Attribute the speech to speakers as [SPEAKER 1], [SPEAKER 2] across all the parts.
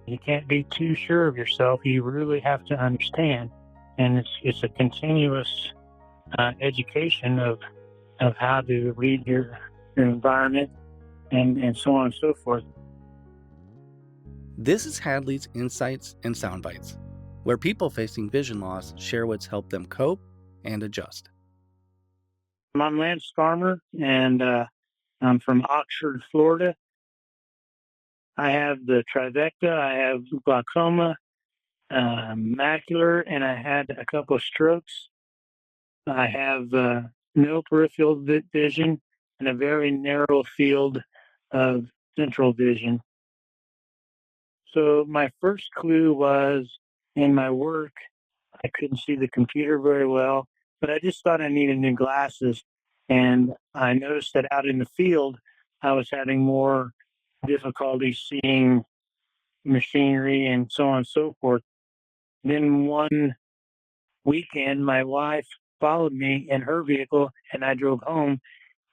[SPEAKER 1] You can't be too sure of yourself. You really have to understand. And it's a continuous education of how to read your environment and so on and so forth.
[SPEAKER 2] This is Hadley's Insights and Soundbites, where people facing vision loss share what's helped them cope and adjust.
[SPEAKER 1] I'm Lance Farmer, and I'm from Oxford, Florida. I have the trifecta. I have glaucoma, macular, and I had a couple of strokes. I have no peripheral vision and a very narrow field of central vision. So my first clue was in my work, I couldn't see the computer very well, but I just thought I needed new glasses. And I noticed that out in the field, I was having more difficulty seeing machinery and so on and so forth. Then one weekend, my wife followed me in her vehicle and I drove home.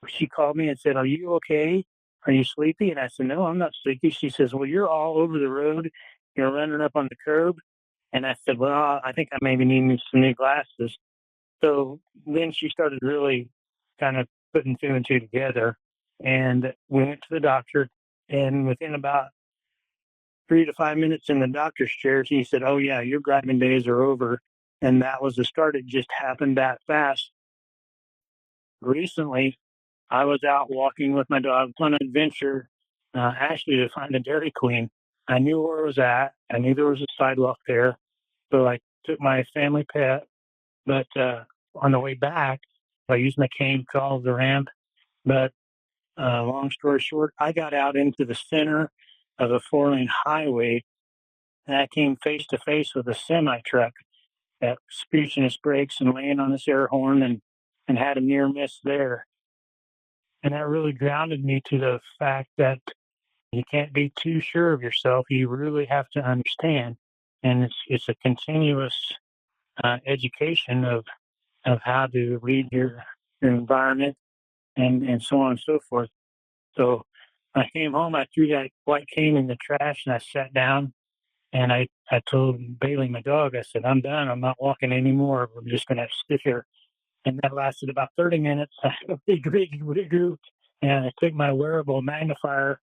[SPEAKER 1] She called me and said, "Are you okay? Are you sleepy?" And I said, "No, I'm not sleepy." She says, "Well, you're all over the road. You're running up on the curb." And I said, "Well, I think I maybe need some new glasses." So then she started really kind of putting two and two together. And we went to the doctor. And within about 3 to 5 minutes in the doctor's chair, he said, "Oh, yeah, your driving days are over." And that was the start. It just happened that fast. Recently, I was out walking with my dog on an adventure, actually to find a Dairy Queen. I knew where it was at. I knew there was a sidewalk there. So I took my family pet, but on the way back, I used my cane to follow the ramp. But long story short, I got out into the center of a 4-lane highway and I came face to face with a semi truck that was screeching its brakes and laying on its air horn and had a near miss there. And that really grounded me to the fact that you can't be too sure of yourself. You really have to understand. And it's a continuous education of how to read your environment and so on and so forth. So I came home, I threw that white cane in the trash and I sat down and I told Bailey, my dog, I said, "I'm done. I'm not walking anymore. We're just going to sit here." And that lasted about 30 minutes. I had a big regroup and I took my wearable magnifier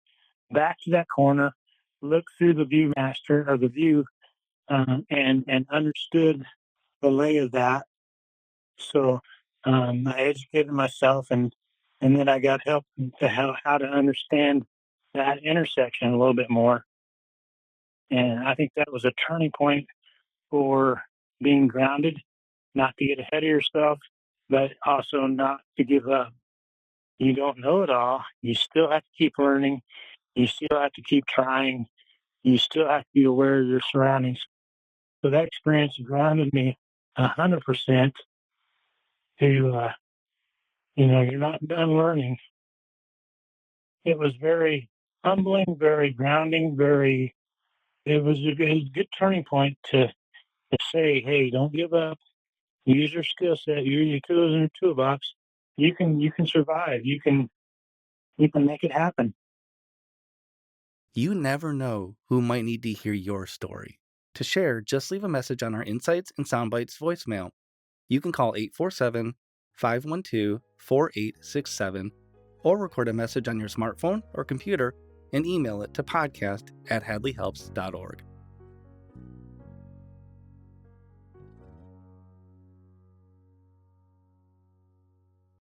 [SPEAKER 1] back to that corner, looked through the Viewmaster or the view, and understood the lay of that. So I educated myself, and then I got help to how to understand that intersection a little bit more. And I think that was a turning point for being grounded, not to get ahead of yourself, but also not to give up. You don't know it all. You still have to keep learning. You still have to keep trying. You still have to be aware of your surroundings. So that experience grounded me 100% to, you're not done learning. It was very humbling, very grounding, it was a good turning point to say, "Hey, don't give up. Use your skill set, use your tools in your toolbox. You can survive. You can make it happen."
[SPEAKER 2] You never know who might need to hear your story. To share, just leave a message on our Insights and Soundbites voicemail. You can call 847-512-4867 or record a message on your smartphone or computer and email it to podcast@hadleyhelps.org.